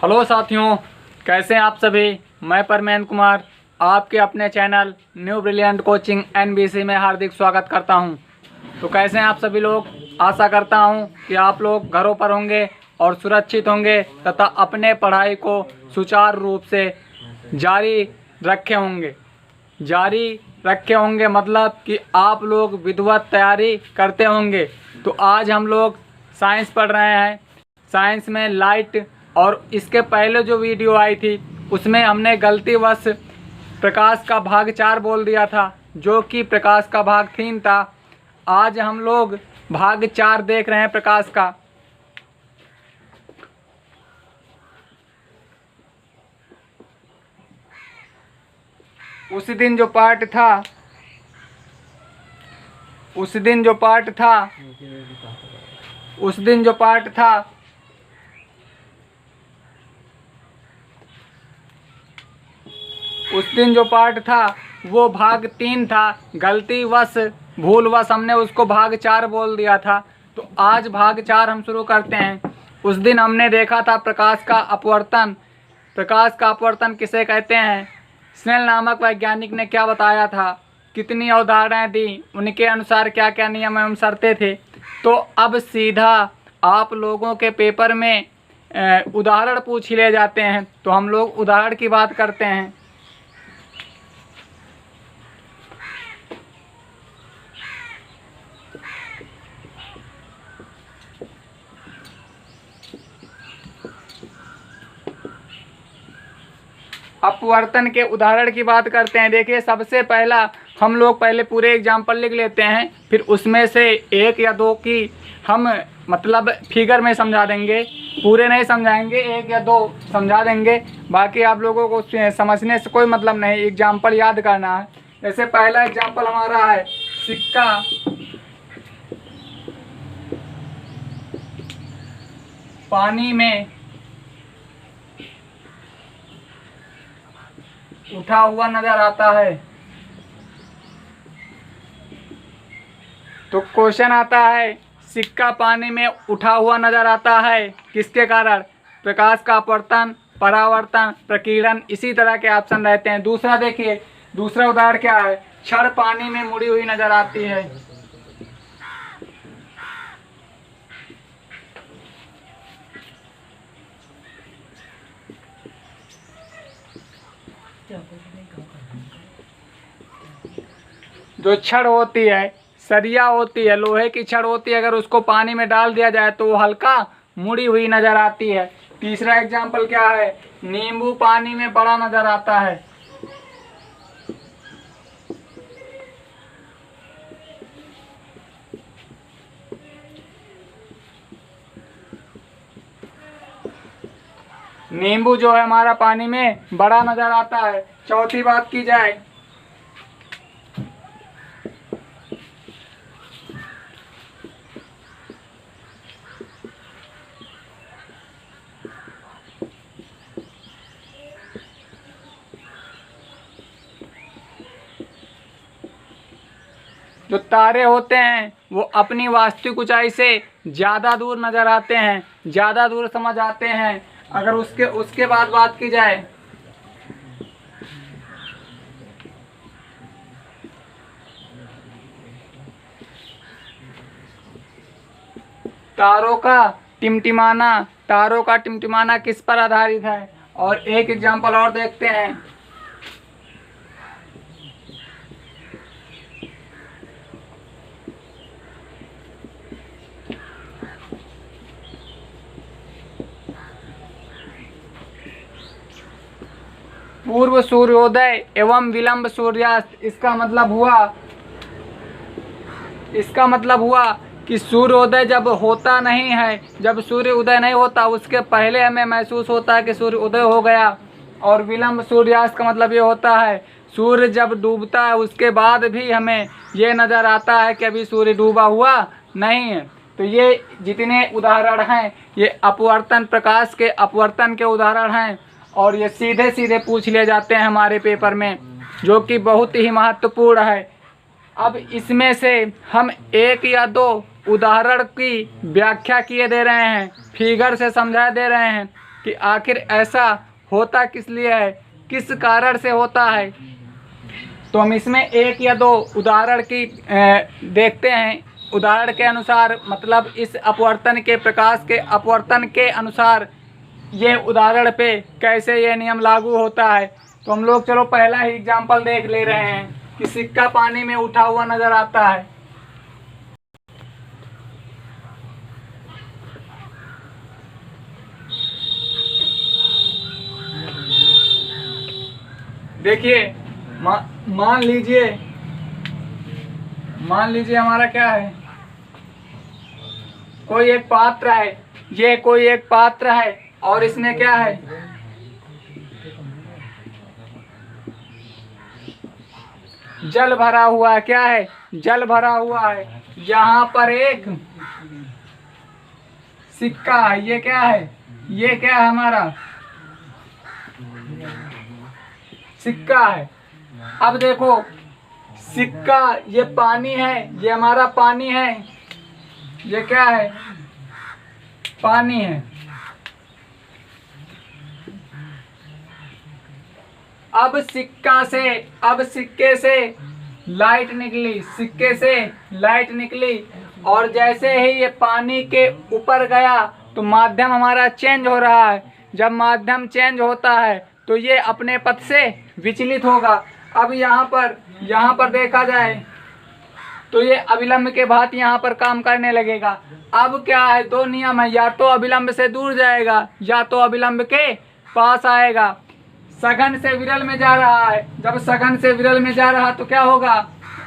Hello साथियों, कैसे हैं आप सभी। मैं परमेंद्र कुमार आपके अपने channel new brilliant coaching NBC में हार्दिक स्वागत करता हूं। तो कैसे हैं आप सभी लोग। आशा करता हूं कि आप लोग घरों पर होंगे और सुरक्षित होंगे तथा अपने पढ़ाई को सुचारू रूप से जारी रखे होंगे मतलब कि आप लोग विधिवत तैयारी करते होंगे। तो आज हम लोग साइंस पढ़ रहे हैं। साइंस में लाइट और इसके पहले जो वीडियो आई थी उसमें हमने गलतीवश प्रकाश का भाग 4 बोल दिया था, जो कि प्रकाश का भाग 3 था। आज हम लोग भाग 4 देख रहे हैं प्रकाश का। उस दिन जो पार्ट था वो भाग 3 था। गलतीवश भूलवश हमने उसको भाग 4 बोल दिया था। तो आज भाग 4 हम शुरू करते हैं। उस दिन हमने देखा था प्रकाश का अपवर्तन। प्रकाश का अपवर्तन किसे कहते हैं, स्नेल नामक वैज्ञानिक ने क्या बताया था, कितनी अवधारणाएं दी, उनके अनुसार क्या क्या नियम एवं शर्तें थे। तो अब सीधा आप लोगों के पेपर में उदाहरण पूछ लिए जाते हैं। तो हम लोग उदाहरण की बात करते हैं। अपवर्तन के उदाहरण की बात करते हैं। देखिए, सबसे पहला हम लोग पहले पूरे एग्जाम्पल लिख लेते हैं, फिर उसमें से 1 या 2 की हम मतलब फिगर में समझा देंगे। पूरे नहीं समझाएंगे, 1 या 2 समझा देंगे। बाकी आप लोगों को समझने से कोई मतलब नहीं, एग्जाम्पल याद करना है। जैसे पहला एग्जाम्पल हमारा है, सिक्का पानी में उठा हुआ नजर आता है। तो क्वेश्चन आता है, सिक्का पानी में उठा हुआ नजर आता है किसके कारण, प्रकाश का अपवर्तन, परावर्तन, प्रकीर्णन, इसी तरह के ऑप्शन रहते हैं। दूसरा देखिए, दूसरा उदाहरण क्या है, छड़ पानी में मुड़ी हुई नजर आती है। जो छड़ होती है, सरिया होती है, लोहे की छड़ होती है, अगर उसको पानी में डाल दिया जाए तो वो हल्का मुड़ी हुई नजर आती है। तीसरा एग्जाम्पल क्या है, नींबू पानी में बड़ा नजर आता है। नींबू जो है हमारा पानी में बड़ा नजर आता है। चौथी बात की जाए, जो तारे होते हैं वो अपनी वास्तविक ऊंचाई से ज़्यादा दूर नजर आते हैं, ज़्यादा दूर समझ आते हैं। अगर उसके बाद बात की जाए, तारों का टिमटिमाना किस पर आधारित है। और एक एग्जाम्पल और देखते हैं, पूर्व सूर्योदय एवं विलंब सूर्यास्त। इसका मतलब हुआ कि सूर्योदय जब होता नहीं है, जब सूर्य उदय नहीं होता उसके पहले हमें महसूस होता है कि सूर्य उदय हो गया। और विलंब सूर्यास्त का मतलब ये होता है, सूर्य जब डूबता है उसके बाद भी हमें ये नज़र आता है कि अभी सूर्य डूबा हुआ नहीं है। तो ये जितने उदाहरण हैं ये अपवर्तन, प्रकाश के अपवर्तन के उदाहरण हैं। और ये सीधे सीधे पूछ लिए जाते हैं हमारे पेपर में, जो कि बहुत ही महत्वपूर्ण है। अब इसमें से हम 1 या 2 उदाहरण की व्याख्या किए दे रहे हैं, फिगर से समझा दे रहे हैं। कि आखिर ऐसा होता किस लिए है, किस कारण से होता है। तो हम इसमें एक या दो उदाहरण की देखते हैं। उदाहरण के अनुसार मतलब इस अपवर्तन के प्रकाश के अपवर्तन के अनुसार ये उदाहरण पे कैसे ये नियम लागू होता है। तो हम लोग चलो पहला ही एग्जाम्पल देख ले रहे हैं कि सिक्का पानी में उठा हुआ नजर आता है। देखिए मान लीजिए हमारा क्या है, कोई एक पात्र है, ये कोई एक पात्र है और इसमें क्या है, जल भरा हुआ है। क्या है, जल भरा हुआ है। यहाँ पर एक सिक्का है, ये क्या है, ये क्या है, हमारा सिक्का है। अब देखो सिक्का, ये पानी है, ये हमारा पानी है, ये क्या है, पानी है। अब सिक्के से लाइट निकली, सिक्के से लाइट निकली और जैसे ही ये पानी के ऊपर गया तो माध्यम हमारा चेंज हो रहा है। जब माध्यम चेंज होता है तो ये अपने पथ से विचलित होगा। अब यहाँ पर देखा जाए तो ये अभिलंब के भांति यहाँ पर काम करने लगेगा। अब क्या है, दो नियम है, या तो अभिलंब से दूर जाएगा या तो अभिलंब के पास आएगा। सघन से विरल में जा रहा है, जब सघन से विरल में जा रहा तो क्या होगा,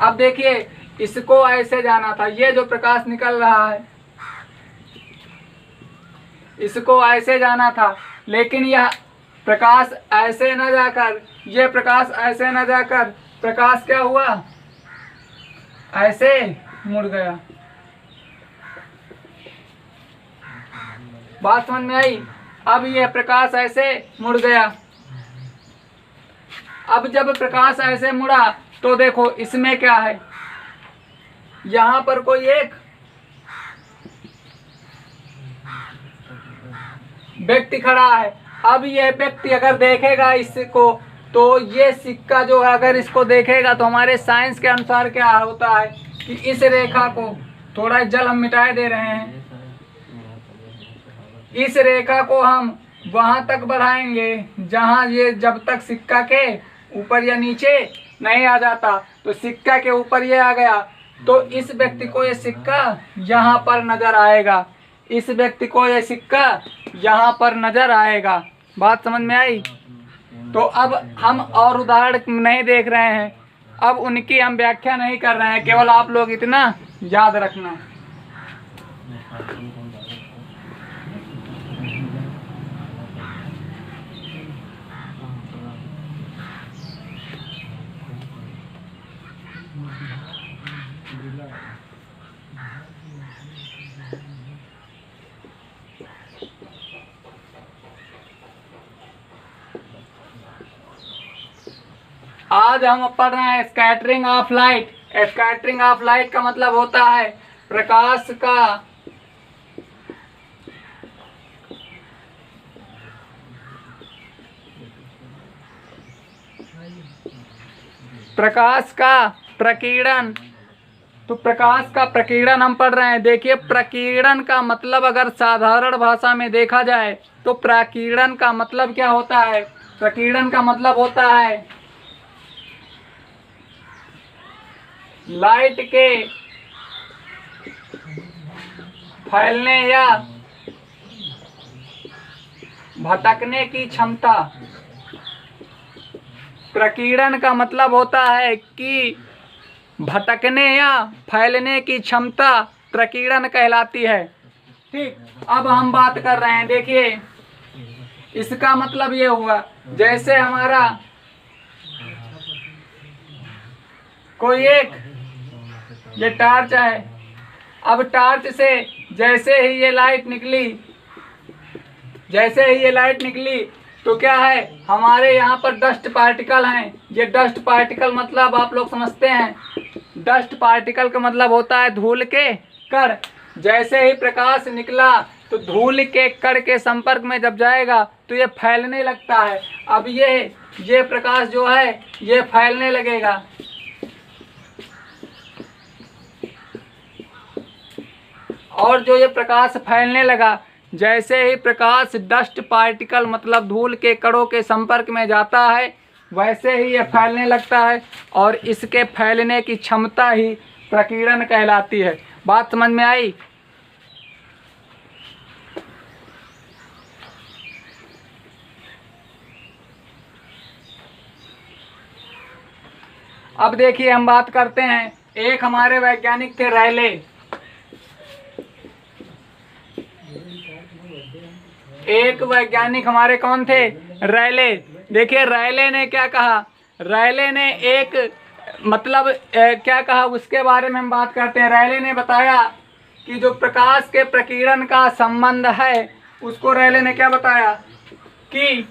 अब देखिए इसको ऐसे जाना था, ये जो प्रकाश निकल रहा है इसको ऐसे जाना था, लेकिन यह प्रकाश ऐसे न जाकर, ये प्रकाश ऐसे न जाकर प्रकाश क्या हुआ, ऐसे मुड़ गया। बात समझ में आई। अब यह प्रकाश ऐसे मुड़ गया। अब जब प्रकाश ऐसे मुड़ा तो देखो इसमें क्या है, यहाँ पर कोई एक व्यक्ति खड़ा है। अब यह व्यक्ति अगर देखेगा इसको तो ये सिक्का जो है अगर इसको देखेगा तो हमारे साइंस के अनुसार क्या होता है कि इस रेखा को, थोड़ा जल हम मिटाए दे रहे हैं, इस रेखा को हम वहां तक बढ़ाएंगे जहां ये जब तक सिक्का के ऊपर या नीचे नहीं आ जाता। तो सिक्का के ऊपर ये आ गया तो इस व्यक्ति को ये सिक्का यहाँ पर नजर आएगा, इस व्यक्ति को ये सिक्का यहाँ पर नजर आएगा। बात समझ में आई। तो अब हम और उदाहरण नहीं देख रहे हैं, अब उनकी हम व्याख्या नहीं कर रहे हैं, केवल आप लोग इतना याद रखना। आज हम पढ़ रहे हैं scattering of light. Scattering of light का मतलब होता है प्रकाश का प्रकीर्णन। तो प्रकाश का प्रकीर्णन हम पढ़ रहे हैं। देखिए प्रकीर्णन का मतलब अगर साधारण भाषा में देखा जाए तो प्रकीर्णन का मतलब क्या होता है, प्रकीर्णन का मतलब होता है लाइट के फैलने या भटकने की क्षमता। प्रकीर्णन का मतलब होता है कि भटकने या फैलने की क्षमता प्रकीर्णन कहलाती है। ठीक, अब हम बात कर रहे हैं, देखिए इसका मतलब ये हुआ जैसे हमारा कोई एक ये टार्च है। अब टार्च से जैसे ही ये लाइट निकली तो क्या है, हमारे यहाँ पर डस्ट पार्टिकल हैं। ये डस्ट पार्टिकल मतलब आप लोग समझते हैं, डस्ट पार्टिकल का मतलब होता है धूल के कण। जैसे ही प्रकाश निकला तो धूल के कण के संपर्क में जब जाएगा तो ये फैलने लगता है। अब ये प्रकाश जो है ये फैलने लगेगा। और जो ये प्रकाश फैलने लगा, जैसे ही प्रकाश डस्ट पार्टिकल मतलब धूल के कणों के संपर्क में जाता है वैसे ही ये फैलने लगता है, और इसके फैलने की क्षमता ही प्रकीर्णन कहलाती है। बात समझ में आई? अब देखिए हम बात करते हैं, एक हमारे वैज्ञानिक थे रैले। एक वैज्ञानिक हमारे कौन थे? रैले। देखिए रैले ने क्या कहा, रैले ने एक मतलब क्या कहा उसके बारे में हम बात करते हैं। रैले ने बताया कि जो प्रकाश के प्रकीर्णन का संबंध है उसको रैले ने क्या बताया कि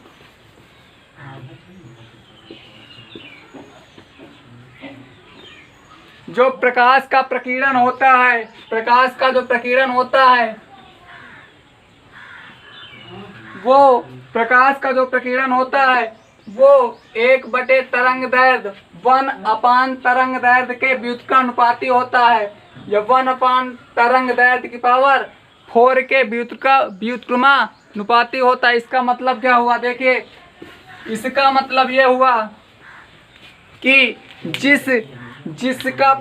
जो प्रकाश का प्रकीर्णन होता है, प्रकाश का जो प्रकीर्णन होता है वो प्रकाश का जो प्रकीर्णन होता है वो 1/तरंग दैर्ध्य 1/तरंग दैर्ध्य के व्युत्क्रमानुपाती होता है। या 1/तरंग दैर्ध्य की पावर 4 के व्युत्क्रमानुपाती होता है। इसका मतलब क्या हुआ? देखिए इसका मतलब ये हुआ कि जिसका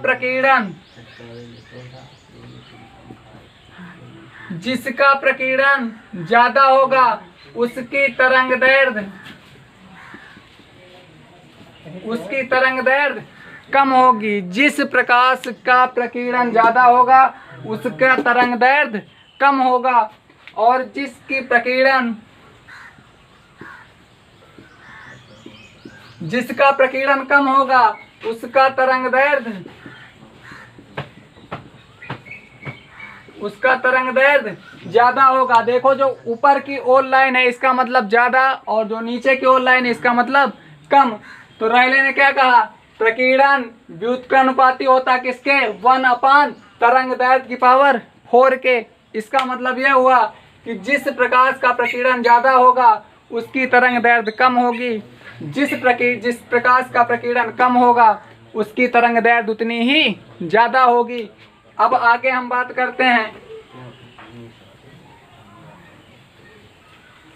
प्रकीर्णन ज्यादा होगा उसकी तरंग दैर्ध्य कम होगी। जिस प्रकाश का प्रकीर्णन ज्यादा होगा उसका तरंग दैर्ध्य कम होगा, और जिसका प्रकीर्णन कम होगा उसका तरंग दैर्ध्य ज्यादा होगा। देखो जो ऊपर की ओर लाइन है इसका मतलब ज्यादा, और जो नीचे की ओर लाइन है इसका मतलब कम। तो रैले ने क्या कहा? प्रकीर्णन व्युत्क्रमानुपाती होता किसके? 1/तरंग दैर्ध्य की पावर 4 के। इसका मतलब यह हुआ कि जिस प्रकाश का प्रकीर्णन ज्यादा होगा उसकी तरंग दैर्ध्य कम होगी, जिस प्रकाश का प्रकीर्णन कम होगा उसकी तरंग दैर्ध्य उतनी ही ज्यादा होगी। अब आगे हम बात करते हैं,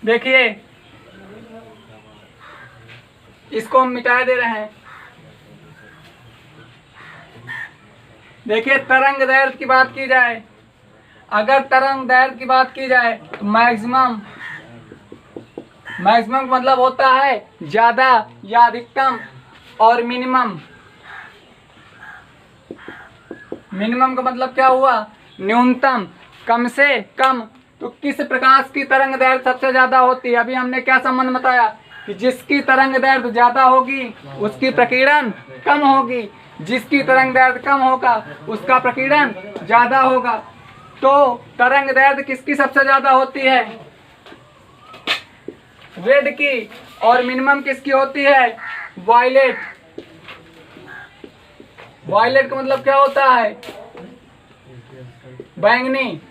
देखिए इसको हम मिटा दे रहे हैं। देखिए तरंग दैर्ध्य की बात की जाए, अगर तरंग दैर्ध्य की बात की जाए तो मैक्सिमम मतलब होता है ज्यादा या अधिकतम, और मिनिमम का मतलब क्या हुआ? न्यूनतम, कम से कम। तो किस प्रकाश की तरंग दैर्ध्य सबसे ज्यादा होती है? अभी हमने क्या संबंध बताया कि जिसकी तरंग दैर्ध्य ज्यादा होगी उसकी प्रकीर्णन कम होगी, जिसकी तरंग दैर्ध्य कम होगा उसका प्रकीर्णन ज्यादा होगा। तो तरंग दैर्ध्य किसकी सबसे ज्यादा होती है? रेड की। और मिनिमम किसकी होती है? वायलेट। वायलेट का मतलब क्या होता है? बैंगनी।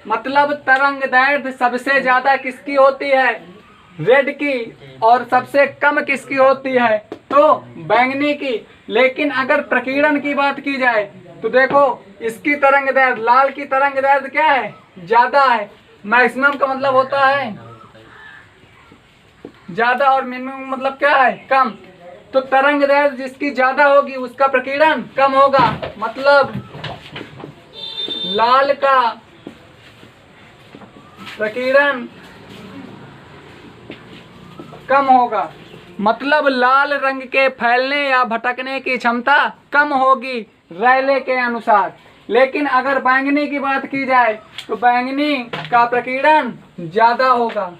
मतलब तरंग दैर्ध्य सबसे ज्यादा किसकी होती है? रेड की। और सबसे कम किसकी होती है? तो बैंगनी की। लेकिन अगर प्रकीर्णन की बात की जाए तो देखो इसकी तरंग दैर्ध्य, लाल की तरंग दैर्ध्य क्या है? ज्यादा है। मैक्सिमम का मतलब होता है ज्यादा, और मिनिमम मतलब क्या है? कम। तो तरंग दैर्ध्य जिसकी ज्यादा होगी उसका प्रकीर्णन कम होगा, मतलब लाल का प्रकीर्णन कम होगा, मतलब लाल रंग के फैलने या भटकने की क्षमता कम होगी रैले के अनुसार। लेकिन अगर बैंगनी की बात की जाए तो बैंगनी का प्रकीर्णन ज्यादा होगा।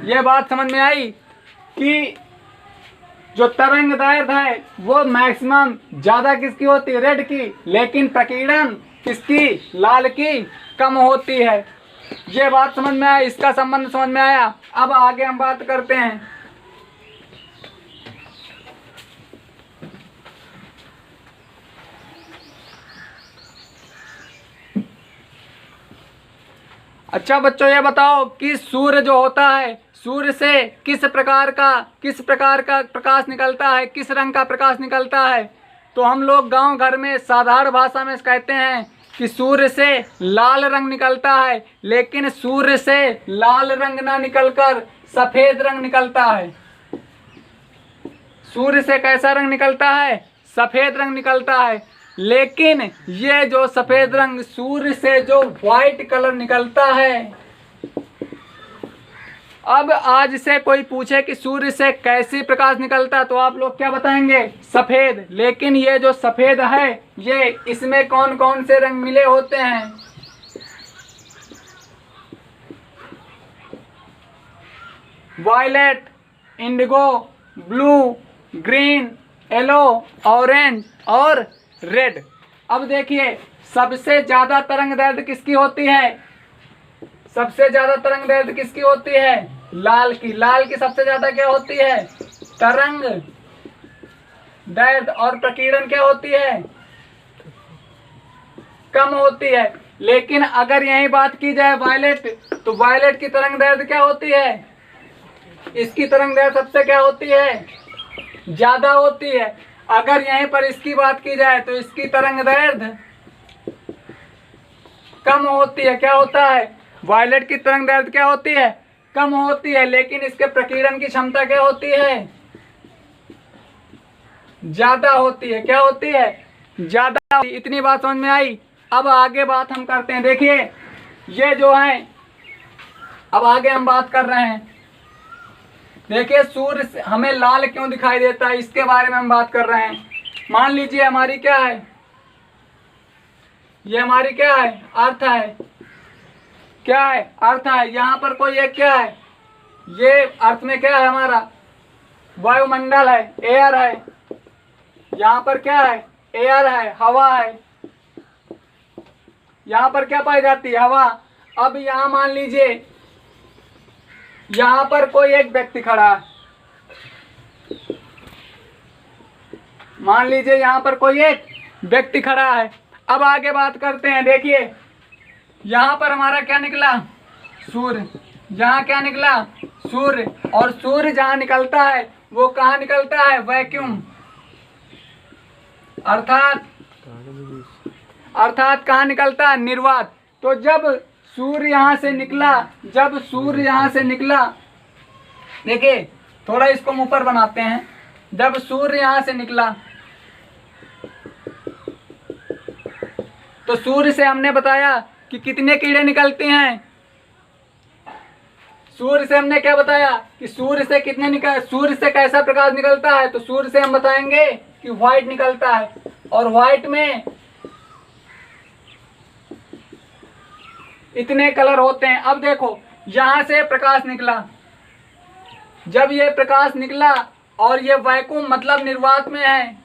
ये बात समझ में आई कि जो तरंग दैर्ध्य है वो मैक्सिमम ज्यादा किसकी होती है? रेड की। लेकिन प्रकीर्णन किसकी? लाल की कम होती है। ये बात समझ में आया, इसका संबंध समझ में आया। अब आगे हम बात करते हैं। अच्छा बच्चों, ये बताओ कि सूर्य जो होता है, सूर्य से किस प्रकार का प्रकाश निकलता है, किस रंग का प्रकाश निकलता है? तो हम लोग गांव घर में साधारण भाषा में कहते हैं कि सूर्य से लाल रंग निकलता है, लेकिन सूर्य से लाल रंग ना निकलकर सफेद रंग निकलता है। सूर्य से कैसा रंग निकलता है? सफेद रंग निकलता है। लेकिन ये जो सफेद रंग सूर्य से जो व्हाइट कलर निकलता है, अब आज से कोई पूछे कि सूर्य से कैसी प्रकाश निकलता है तो आप लोग क्या बताएंगे? सफेद। लेकिन ये जो सफेद है, ये इसमें कौन कौन से रंग मिले होते हैं? Violet, indigo, blue, green, yellow, orange और रेड। अब देखिए, सबसे ज्यादा तरंग दैर्ध्य किसकी होती है? सबसे ज्यादा तरंग दैर्ध्य किसकी होती है? लाल की। लाल की सबसे ज्यादा क्या होती है? तरंग दैर्ध्य। और प्रकीर्णन क्या होती है? कम होती है। लेकिन अगर यही बात की जाए वायलेट, तो वायलेट की तरंग दैर्ध्य क्या होती है? इसकी तरंग दैर्ध्य सबसे क्या होती है? ज्यादा होती है। अगर यहीं पर इसकी बात की जाए तो इसकी तरंग दैर्ध्य कम होती है। क्या होता है? वायलेट की तरंग दैर्ध्य क्या होती है? कम होती है। लेकिन इसके प्रकीर्णन की क्षमता क्या होती है? ज्यादा होती है। क्या होती है? ज्यादा। इतनी बात समझ में आई। अब आगे बात हम करते हैं। देखिए, ये जो है, अब आगे हम बात कर रहे हैं। देखिए, सूर्य हमें लाल क्यों दिखाई देता है, इसके बारे में हम बात कर रहे हैं। मान लीजिए हमारी क्या है, ये हमारी क्या है? अर्थ है। क्या है? अर्थ है। यहाँ पर कोई एक क्या है? ये अर्थ में क्या है? हमारा वायुमंडल है, एयर है। यहाँ पर क्या है? एयर है, हवा है। यहाँ पर क्या पाई जाती है? हवा। अब यहाँ मान लीजिए यहाँ पर कोई एक व्यक्ति खड़ा है। मान लीजिए यहाँ पर कोई एक व्यक्ति खड़ा है। अब आगे बात करते हैं। देखिए, यहाँ पर हमारा क्या निकला? सूर्य। यहाँ क्या निकला? सूर्य। और सूर्य जहाँ निकलता है वो कहाँ निकलता है? वैक्यूम। अर्थात कहाँ निकलता है? निर्वात। तो जब सूर्य यहाँ से निकला, देखिए थोड़ा इसको ऊपर बनाते हैं। जब सूर्य यहाँ से निकला तो सूर्य से हमने बताया कि कितने कीड़े निकलते हैं। सूर्य से हमने क्या बताया कि सूर्य से कैसा प्रकाश निकलता है? तो सूर्य से हम बताएंगे कि व्हाइट निकलता है। और व्हाइट में इतने कलर होते हैं। अब देखो, यहां से प्रकाश निकला। जब ये प्रकाश निकला और ये वैक्यूम मतलब निर्वात में है,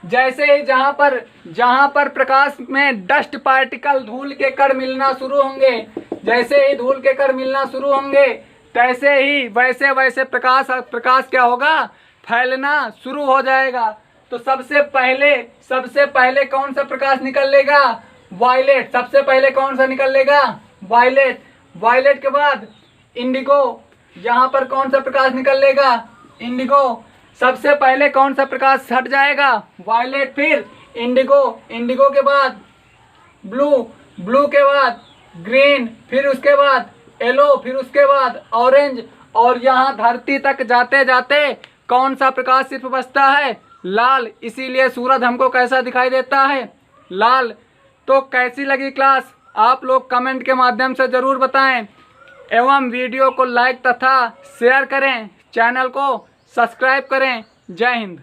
जैसे ही जहां पर प्रकाश में डस्ट पार्टिकल, धूल के कण मिलना शुरू होंगे, जैसे ही धूल के कण मिलना शुरू होंगे, तैसे ही वैसे प्रकाश क्या होगा? फैलना शुरू हो जाएगा। तो सबसे पहले कौन सा प्रकाश निकलेगा? वायलेट। सबसे पहले कौन सा निकलेगा? वायलेट। वायलेट के बाद इंडिगो। यहाँ पर कौन सा प्रकाश निकलेगा? इंडिगो। सबसे पहले कौन सा प्रकाश हट जाएगा? वायलेट। फिर इंडिगो। इंडिगो के बाद ब्लू। ब्लू के बाद ग्रीन। फिर उसके बाद येलो। फिर उसके बाद ऑरेंज। और यहाँ धरती तक जाते जाते कौन सा प्रकाश सिर्फ बचता है? लाल। इसीलिए सूरज हमको कैसा दिखाई देता है? लाल। तो कैसी लगी क्लास? आप लोग कमेंट के माध्यम से ज़रूर बताएं एवं वीडियो को लाइक तथा शेयर करें, चैनल को सब्सक्राइब करें। जय हिंद।